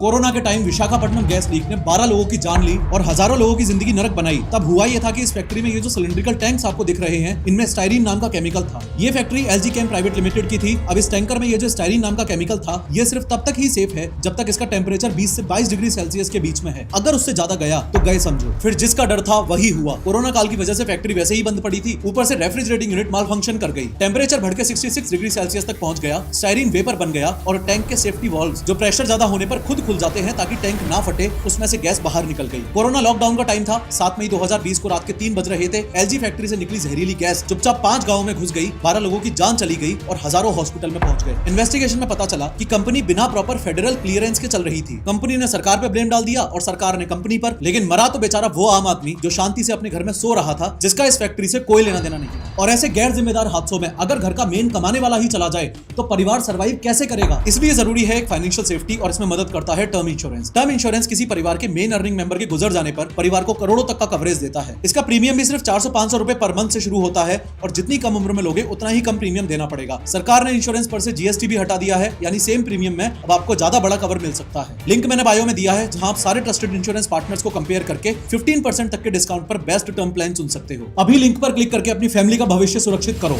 Corona के time Visakhapatnam gas leak ने 12 लोगों की जान ली और हजारों लोगों की जिंदगी नरक बनाई। तब हुआ ये था कि इस फैक्ट्री में ये जो सिलिंड्रिकल टैंक्स आपको दिख रहे हैं, इनमें स्टाइरीन नाम का केमिकल था। ये फैक्ट्री एलजी केम प्राइवेट लिमिटेड की थी। अब इस टैंकर में ये जो स्टाइरीन नाम का केमिकल था, ये सिर्फ तब तक ही सेफ है जब तक इसका टेम्परेचर 20 से 22 डिग्री सेल्सियस के बीच में है। अगर उससे ज्यादा गया तो गए समझो। फिर जिसका डर था वही हुआ। कोरोना काल की वजह से फैक्ट्री वैसे ही बंद पड़ी थी, ऊपर से रेफ्रिजरेटिंग यूनिट माल फंक्शन कर गई। टेम्परेचर बढ़ के 66 डिग्री सेल्सियस तक पहुंच गया। स्टाइरीन वेपर बन गया और टैंक के सेफ्टी वाल्व्स जो प्रेशर ज्यादा होने पर खुद खुल जाते हैं ताकि टैंक ना फटे, उसमें से गैस बाहर निकल गई। कोरोना लॉकडाउन का टाइम था। 7 मई 2020 को रात के 3 बज रहे थे। एलजी फैक्ट्री से निकली जहरीली गैस चुपचाप 5 गांवों में घुस गई। 12 लोगों की जान चली गई और हजारों हॉस्पिटल में पहुंच गए। इन्वेस्टिगेशन में पता चला कि कंपनी बिना प्रॉपर फेडरल क्लियरेंस के चल रही थी। कंपनी ने सरकार पे ब्लेम डाल दिया और सरकार ने कंपनी पर, लेकिन मरा तो बेचारा वो आम आदमी जो शांति से अपने घर में सो रहा था, जिसका इस फैक्ट्री से कोई लेना देना नहीं। और ऐसे गैर जिम्मेदार हादसों में अगर घर का मेन कमाने वाला ही चला जाए तो परिवार सर्वाइव कैसे करेगा? इसलिए जरूरी है एक फाइनेंशियल सेफ्टी और इसमें मदद करता है टर्म इंश्योरेंस। टर्म इंश्योरेंस किसी परिवार के मेन अर्निंग मेंबर के गुजर जाने पर परिवार को करोड़ों तक का कवरेज देता है। इसका प्रीमियम भी सिर्फ 400-500 रुपए पर मंथ से शुरू होता है और जितनी कम उम्र में लोगे उतना ही कम प्रीमियम देना पड़ेगा। सरकार ने इंश्योरेंस पर से जीएसटी भी हटा दिया है, यानी सेम प्रीमियम में अब आपको ज्यादा बड़ा कवर मिल सकता है। लिंक मैंने बायो में दिया है, जहां आप सारे ट्रस्टेड इंश्योरेंस पार्टनर्स को कंपेयर करके 15% तक के डिस्काउंट पर बेस्ट टर्म प्लान चुन सकते हो। अभी लिंक पर क्लिक करके अपनी फैमिली का भविष्य सुरक्षित करो।